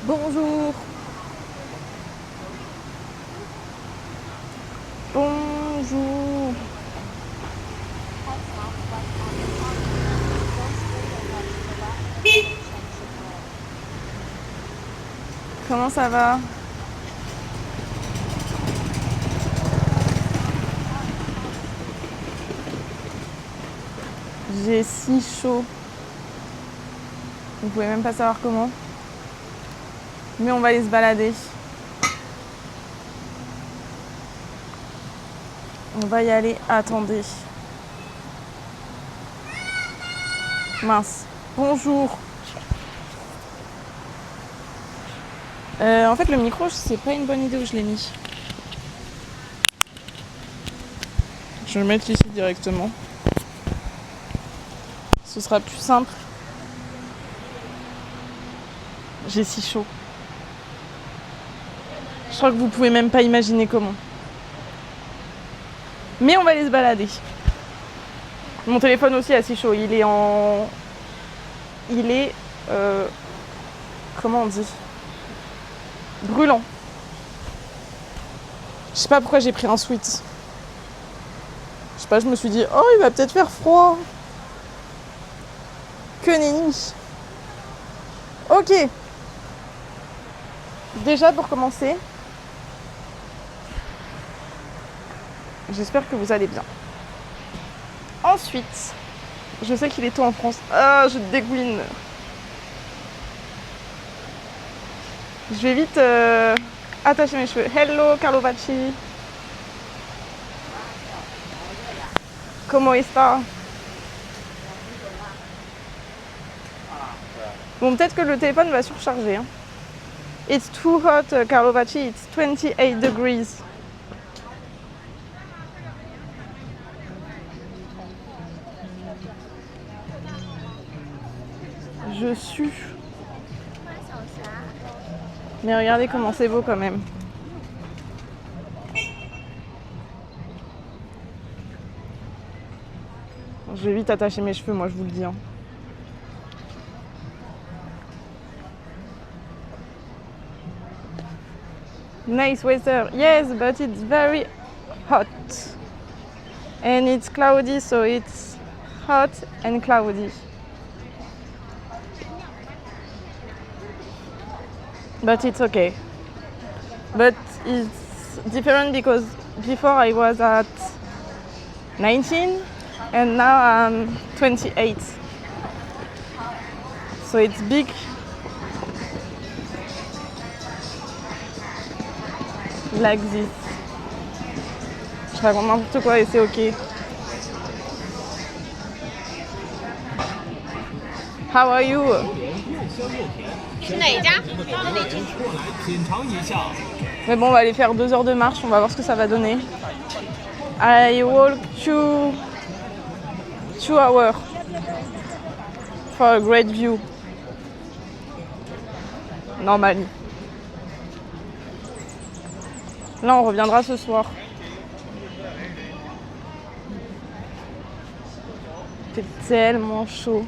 Bonjour. Bonjour. Comment ça va? J'ai si chaud. Vous pouvez même pas savoir comment. Mais on va aller se balader. On va y aller. Attendez. Mince. Bonjour. En fait, le micro, c'est pas une bonne idée où je l'ai mis. Je vais le mettre ici directement. Ce sera plus simple. J'ai si chaud. Je crois que vous pouvez même pas imaginer comment. Mais on va aller se balader. Mon téléphone aussi a si chaud. Il est en... Comment on dit? Brûlant. Je sais pas pourquoi j'ai pris un sweat. Je sais pas, je me suis dit, oh, il va peut-être faire froid. Que nenni. Ok. Déjà, pour commencer, j'espère que vous allez bien. Ensuite, je sais qu'il est tôt en France. Ah, je dégouline. Je vais vite attacher mes cheveux. Hello, Carlo Vacci. Comment está? Bon, peut-être que le téléphone va surcharger. Hein. It's too hot, Carlo Vacci. It's 28 degrees. Je sue. Mais regardez comment c'est beau quand même. Je vais vite attacher mes cheveux, moi je vous le dis. Hein. Nice weather, yes, but it's very hot. And it's cloudy, so it's hot and cloudy. But it's okay. But it's different because before I was at 19 and now I'm 28. So it's big. Like this. Je raconte n'importe quoi et c'est ok. How are you? 是哪一家？ Mais bon, on va aller faire 2 heures de marche, on va voir ce que ça va donner. I walk 2 hours for a great view. Normal. Là, on reviendra ce soir. Il fait tellement chaud.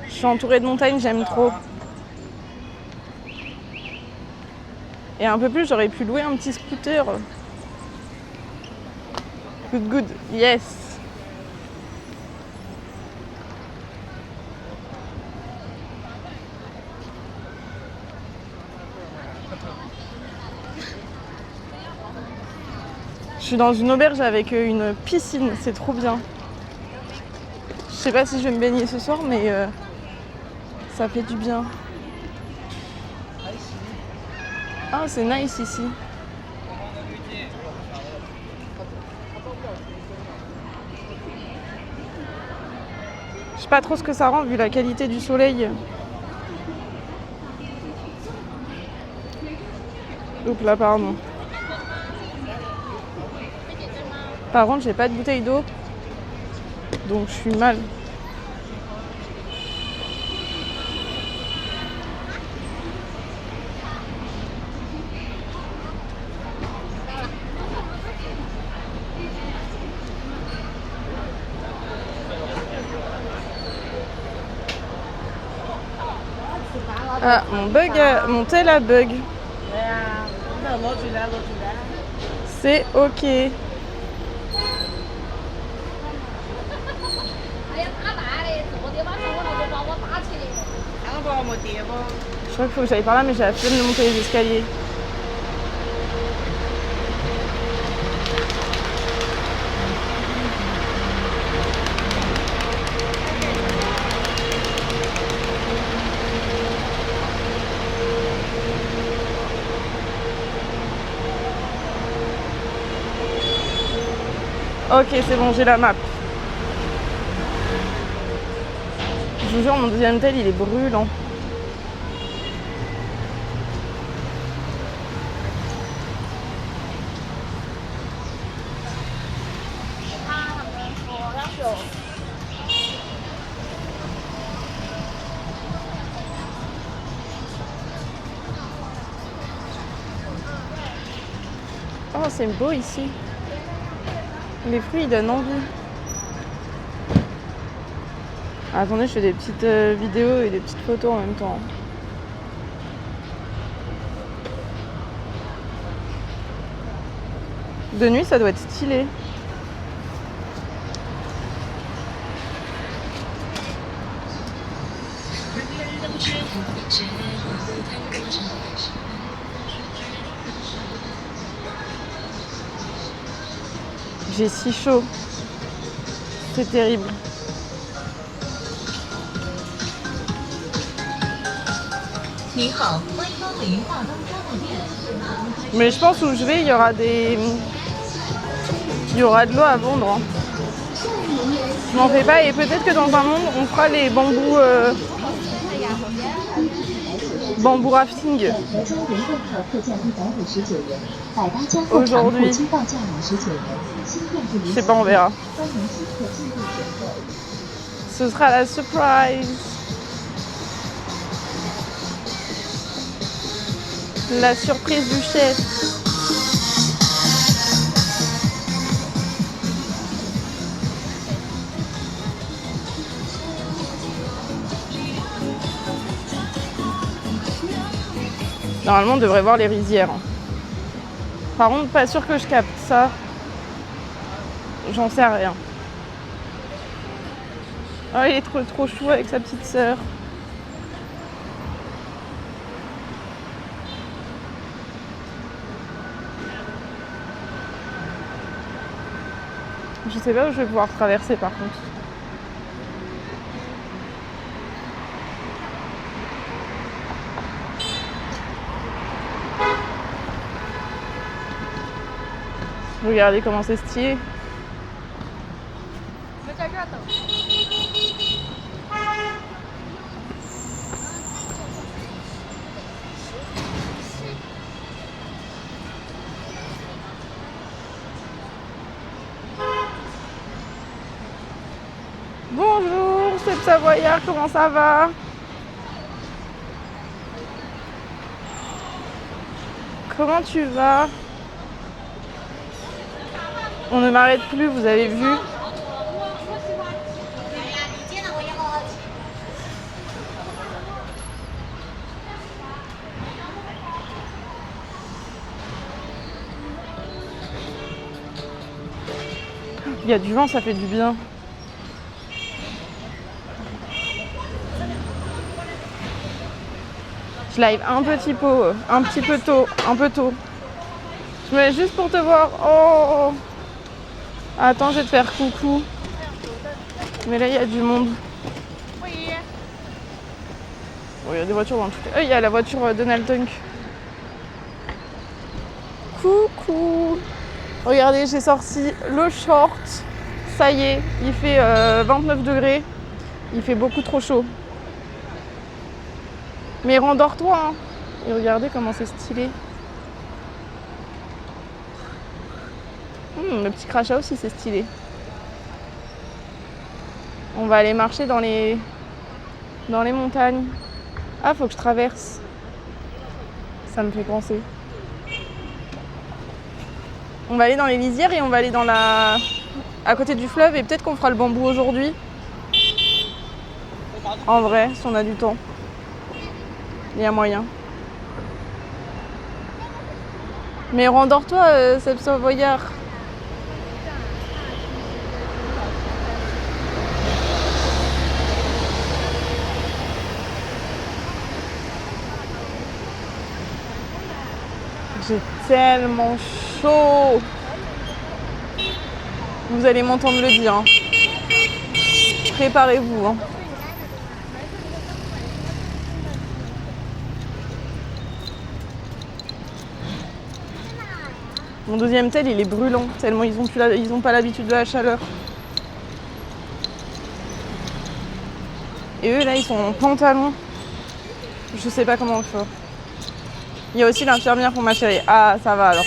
Je suis entourée de montagnes, j'aime trop. Et un peu plus, j'aurais pu louer un petit scooter. Good, good, yes. Je suis dans une auberge avec une piscine, c'est trop bien. Je sais pas si je vais me baigner ce soir, mais ça fait du bien. Ah, c'est nice ici. Je sais pas trop ce que ça rend vu la qualité du soleil. Oups là, pardon. Par contre, j'ai pas de bouteille d'eau, donc je suis mal. Ah, mon tel a bug. C'est ok. Je crois qu'il faut que j'aille par là, mais j'ai la flemme de monter les escaliers. Ok, c'est bon, j'ai la map. Je vous jure, mon deuxième tel, il est brûlant. Oh, c'est beau ici. Les fruits, ils donnent envie. Attendez, je fais des petites vidéos et des petites photos en même temps. De nuit, ça doit être stylé. J'ai si chaud. C'est terrible. Mais je pense où je vais, il y aura de l'eau à vendre. Hein. Je m'en fais pas et peut-être que dans un monde, on fera les bambous rafting. Aujourd'hui. Je sais pas, on verra. Ce sera la surprise. La surprise du chef. Normalement, on devrait voir les rizières. Par contre, pas sûr que je capte ça. J'en sais rien. Oh, il est trop chou avec sa petite sœur. Je sais pas où je vais pouvoir traverser par contre. Regardez comment c'est stylé. Bonjour, c'est Savoyard, comment ça va? Comment tu vas? On ne m'arrête plus, vous avez vu? Il y a du vent, ça fait du bien. Je live un petit peu tôt, un peu tôt. Je me mets juste pour te voir. Oh! Attends, je vais te faire coucou. Mais là, il y a du monde. Oh, il y a des voitures dans tout cas. Il y a la voiture Donald Trump. Coucou! Regardez, j'ai sorti le short. Ça y est, il fait 29 degrés. Il fait beaucoup trop chaud. Mais rendors-toi, hein. Et regardez comment c'est stylé. Le petit crachat aussi, c'est stylé. On va aller marcher dans les montagnes. Ah, faut que je traverse. Ça me fait penser. On va aller dans les lisières et on va aller à côté du fleuve et peut-être qu'on fera le bambou aujourd'hui. En vrai, si on a du temps. Il y a moyen. Mais rendors-toi, Seb Savoyard. J'ai tellement chaud. Vous allez m'entendre le dire. Hein. Préparez-vous. Hein. Mon deuxième tel, il est brûlant, tellement ils ont pas l'habitude de la chaleur. Et eux, là, ils sont en pantalon. Je sais pas comment faire. Il y a aussi l'infirmière pour ma chérie. Ah, ça va alors.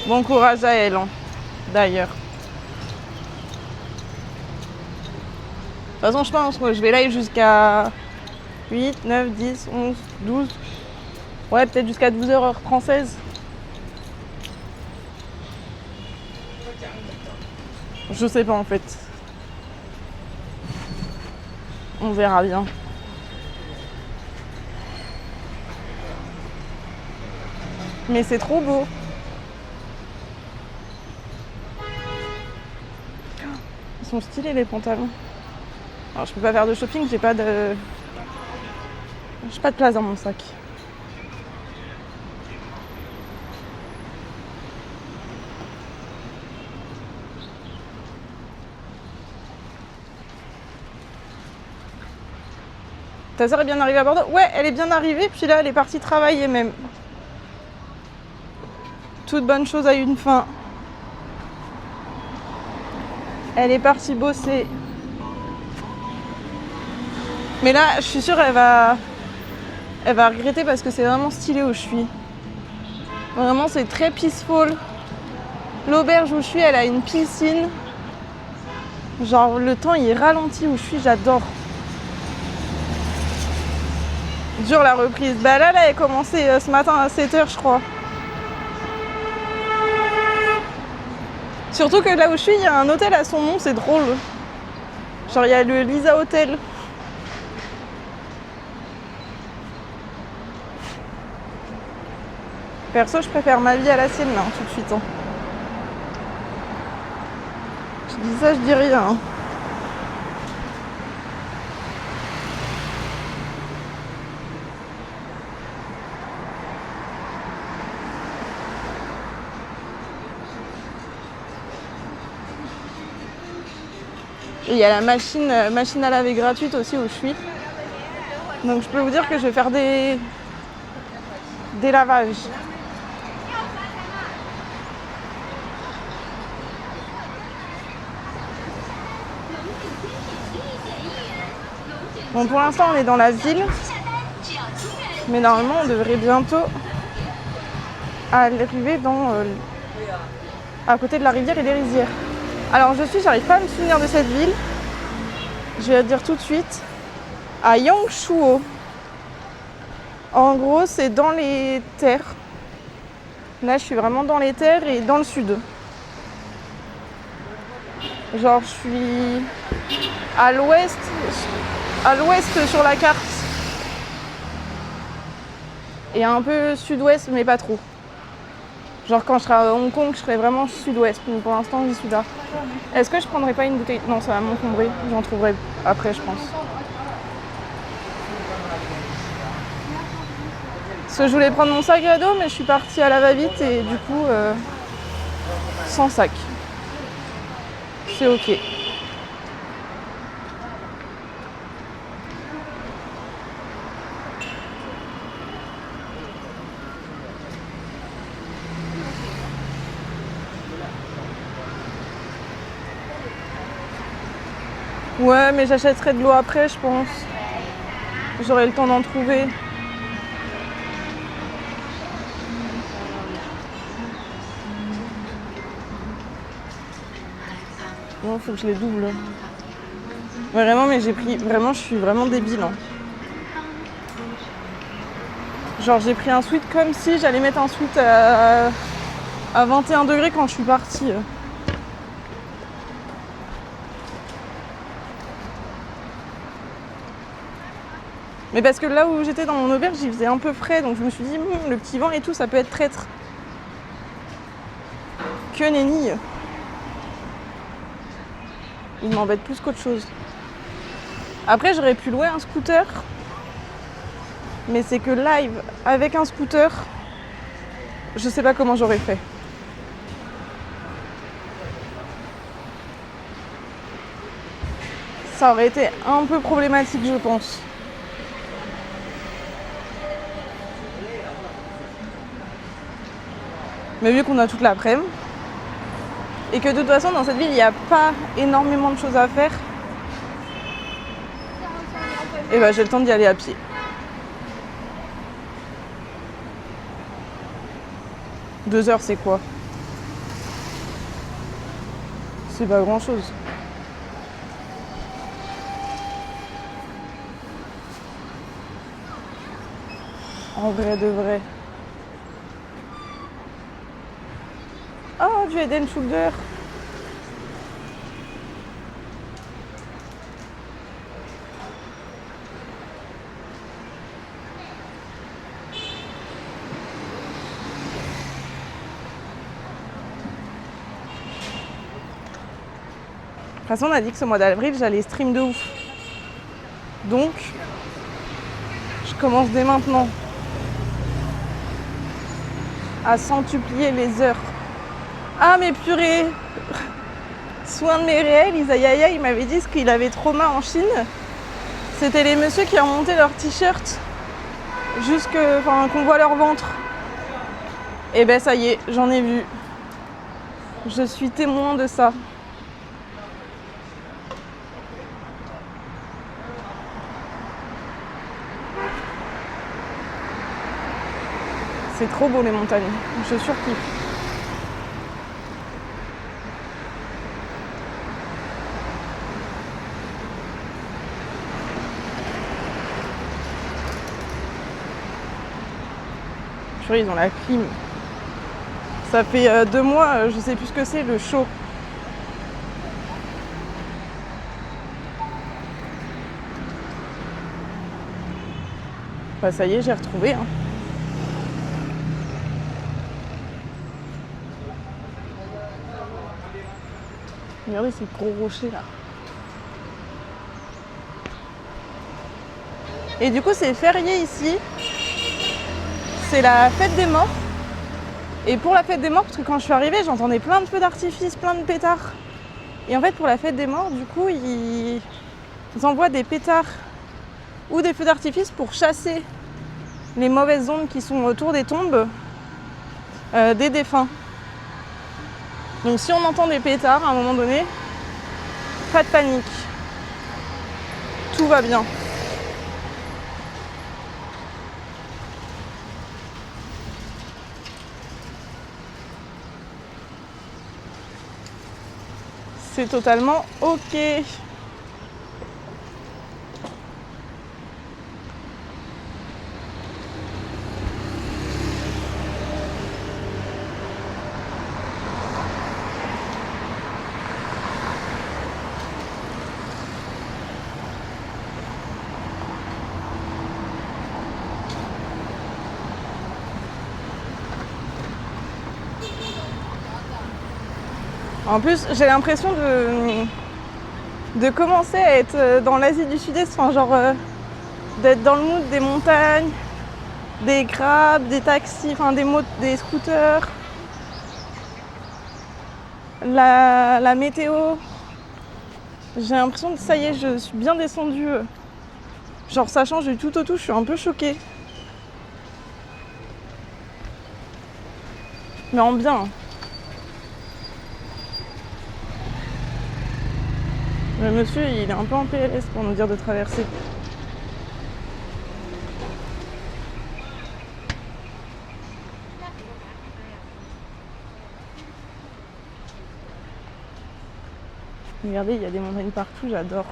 Bon courage à elle, hein, d'ailleurs. De toute façon, je pense que je vais live jusqu'à 8, 9, 10, 11, 12. Ouais, peut-être jusqu'à 12h heure française. Je sais pas en fait. On verra bien. Mais c'est trop beau. Ils sont stylés les pantalons. Alors je peux pas faire de shopping, j'ai pas de place dans mon sac. Ta sœur est bien arrivée à Bordeaux? Ouais, elle est bien arrivée, puis là elle est partie travailler même. Toute bonne chose a une fin. Elle est partie bosser. Mais là, je suis sûre elle va regretter parce que c'est vraiment stylé où je suis. Vraiment, c'est très peaceful. L'auberge où je suis, elle a une piscine. Genre, le temps il est ralenti où je suis, j'adore. Dure la reprise. Bah là, elle a commencé ce matin à 7h, je crois. Surtout que là où je suis, il y a un hôtel à son nom, c'est drôle. Genre, il y a le Lisa Hotel. Perso, je préfère ma vie à la sienne, là, tout de suite. Hein. Je dis ça, je dis rien. Hein. Et il y a la machine à laver gratuite aussi où je suis. Donc je peux vous dire que je vais faire des lavages. Bon, pour l'instant on est dans la ville. Mais normalement on devrait bientôt arriver à côté de la rivière et des rizières. Alors j'arrive pas à me souvenir de cette ville. Je vais la dire tout de suite. À Yangshuo. En gros, c'est dans les terres. Là, je suis vraiment dans les terres et dans le sud. Genre, je suis à l'ouest sur la carte. Et un peu sud-ouest, mais pas trop. Genre quand je serai à Hong Kong, je serai vraiment sud-ouest. Mais pour l'instant, j'y suis là. Est-ce que je prendrais pas une bouteille? Non, ça va m'encombrer. J'en trouverai après, je pense. Parce que je voulais prendre mon sac à dos, mais je suis partie à la va-vite et du coup, sans sac. C'est ok. Ouais, mais j'achèterai de l'eau après, je pense. J'aurai le temps d'en trouver. Non, faut que je les double. Vraiment, mais j'ai pris... Vraiment, je suis vraiment débile. Hein. Genre, j'ai pris un sweat comme si j'allais mettre un sweat à 21 degrés quand je suis partie. Mais parce que là où j'étais dans mon auberge, il faisait un peu frais, donc je me suis dit, le petit vent et tout, ça peut être traître. Que nenni. Il m'embête plus qu'autre chose. Après, j'aurais pu louer un scooter. Mais c'est que live, avec un scooter, je sais pas comment j'aurais fait. Ça aurait été un peu problématique, je pense. Mais vu qu'on a toute l'après-midi, et que de toute façon, dans cette ville, il n'y a pas énormément de choses à faire, et bah j'ai le temps d'y aller à pied. Deux heures, c'est quoi? C'est pas grand-chose. En vrai de vrai. Oh, du Head & Shoulder. De toute façon, on a dit que ce mois d'avril, j'allais stream de ouf. Donc, je commence dès maintenant à centuplier les heures. Ah mais purée, soin de mes réels, Isaiah, il m'avait dit ce qu'il avait trop mal en Chine. C'était les messieurs qui remontaient leur t-shirt qu'on voit leur ventre. Et ben ça y est, j'en ai vu. Je suis témoin de ça. C'est trop beau les montagnes, je surkiffe. Ils ont la clim. Ça fait 2 mois, je sais plus ce que c'est, le chaud. Bah ça y est, j'ai retrouvé. Hein. Regardez ces gros rochers là. Et du coup, c'est férié ici. C'est la fête des morts. Et pour la fête des morts, parce que quand je suis arrivée, j'entendais plein de feux d'artifice, plein de pétards. Et en fait, pour la fête des morts, du coup, ils envoient des pétards ou des feux d'artifice pour chasser les mauvaises ondes qui sont autour des tombes des défunts. Donc si on entend des pétards à un moment donné, pas de panique. Tout va bien. C'est totalement ok. En plus, j'ai l'impression de commencer à être dans l'Asie du Sud-Est, d'être dans le mood des montagnes, des crabes, des taxis, des scooters, la météo. J'ai l'impression que ça y est, je suis bien descendue. Genre ça change du tout au tout, je suis un peu choquée. Mais en bien. Le monsieur, il est un peu en PLS pour nous dire de traverser. Regardez, il y a des montagnes partout, j'adore.